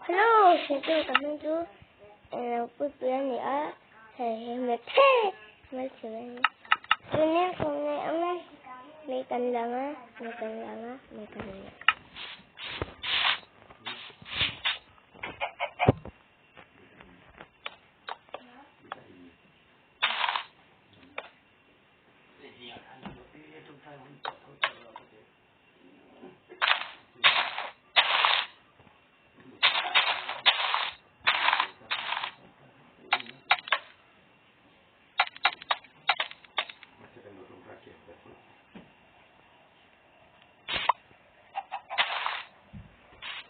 Hello, xin chào các bạn chú. Buổi tối nữa thầy mệt thế. Mấy chuyện này. Cho nên hôm nay ông ấy mấy cần làm á, mấy cần làm á, mấy cần làm.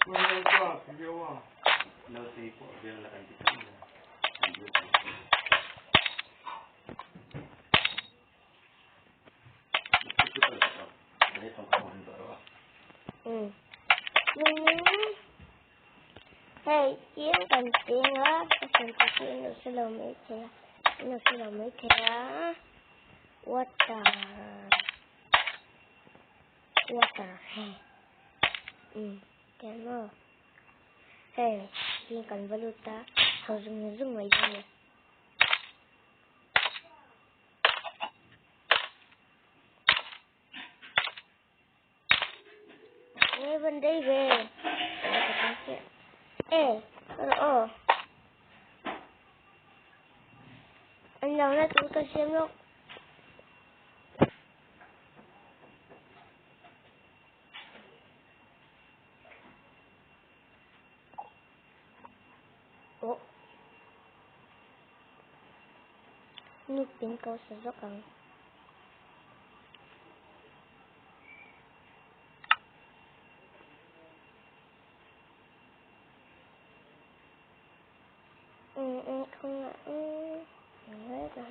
Bueno, claro, yo no sé por qué la cantidad Hey, chiến cần tiền á, cần tiền nó sẽ làm mấy cái, nó sẽ làm mấy cái á. What the heck? Cái mà, hey, chiến cần valuta, họ dùng mấy cái này. Nghe vấn đề về, anh nào là tụi tôi xem lúc. Nước tiếng câu sẽ rất cần. Không ạ, hết rồi.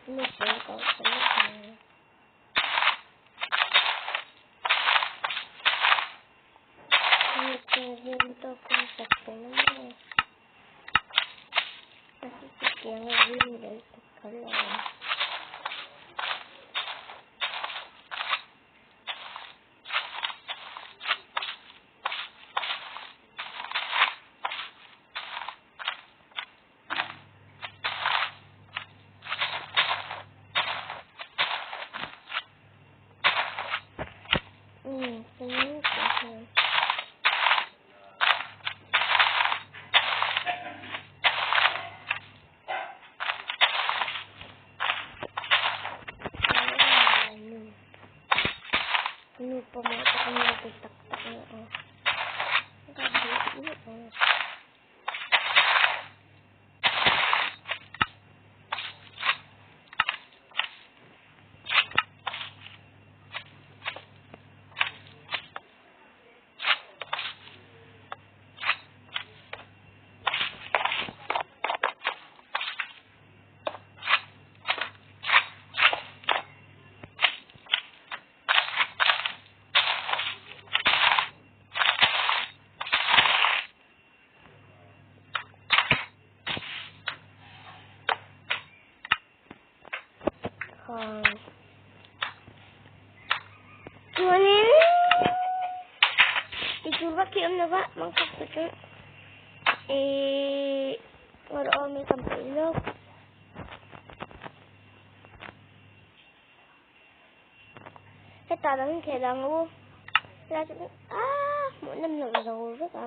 Nước tiếng câu sẽ rất cần. Nước tiếng riêng tôi không sạch tiếng lắm. Nó sẽ tiếng riêng để có lời. Tiếng tiếng lupa mo ito kung nagtitak-tak na gabi Kunin i-vacuum na ba mga kapatid? Ngaroon may kampilog. Talagang kailangan mo. Munam lang zauro ka.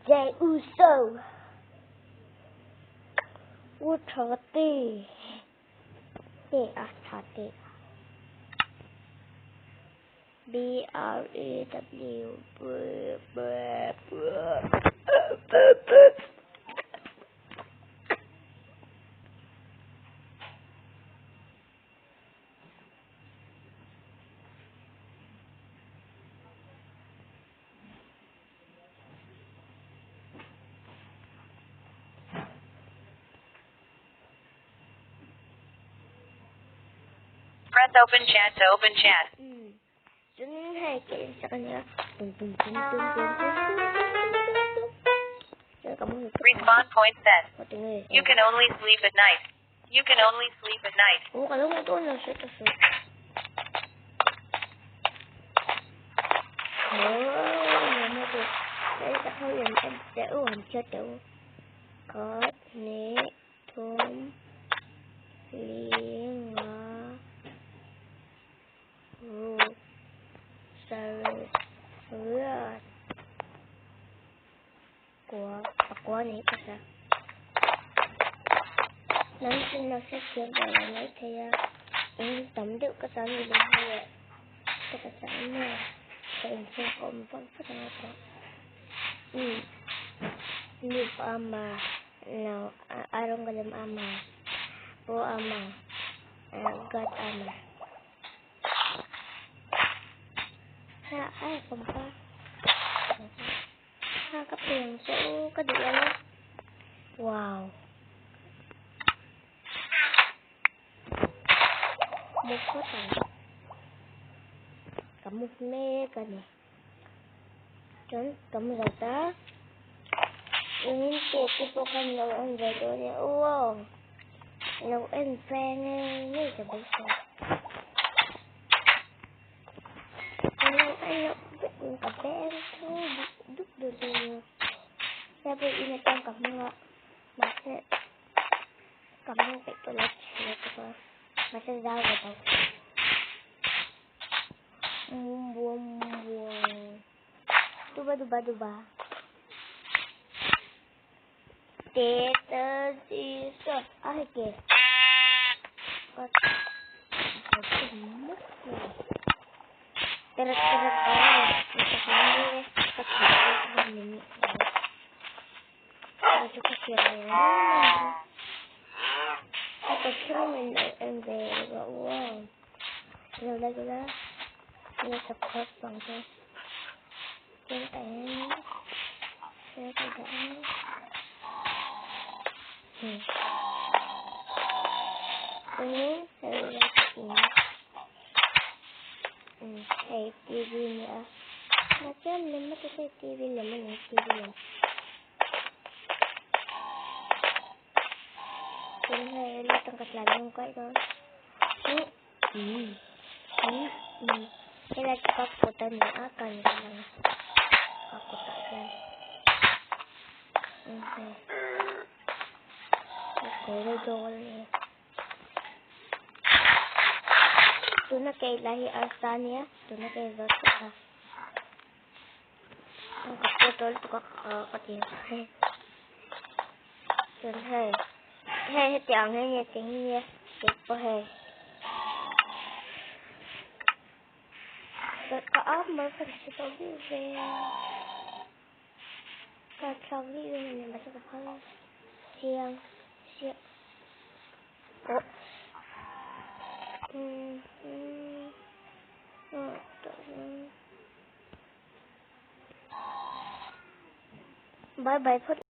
Jay Uso. Uthati. T-A-T. B-R-E-W. Press open chat to open chat. So, nangyay kayo sa kanya. Respawn point set. You can only sleep at night. You can only sleep at night. Oo, kalau mo ito na siya kasi. Mà được để ta thôi làm em để làm cho tụi có nế thốn liên ngõ ru sơ hứa của nế cái sao nắm xin nó sẽ chuyển vào là nói thì em tấm được cái sao như thế này cái sao này em sẽ không vẫn phát ra được Ni ama no arong galam ama po ama God ama ha ay kumpa ha kapeng so kadila wow mukha tayo kamu me kani John kamu rata Ingin tipo kan lâu anh về tôi nha wow lâu anh fan nghe cho bây giờ lâu anh lâu biết cà phê em thôi đúc được rồi ra bây giờ trong cặp mưa mà sẽ cặp mưa phải tôi lấy thôi mà sẽ giao vào đầu buông duba Teta sisa ay ke ketemu terak-terak ini kita ini aku kira aku sering wow gila ini support banget kita ini saya ini kayak TV ya macam lama tu saya TV lama ni TV lama ini saya lihat tangkat lalang kayak tu saya lagi kakutan ni akan lang aku tak kan Kalau jual ni, tu nak kay lahi Arstania, tu nak kay Zosa. Ang kaputol tu kakatin. Tuan hey tiang hey tiang ni, tiap hey. Kaap macam kita ni, kacau ni macam apa? Siang. Oh. Bye bye.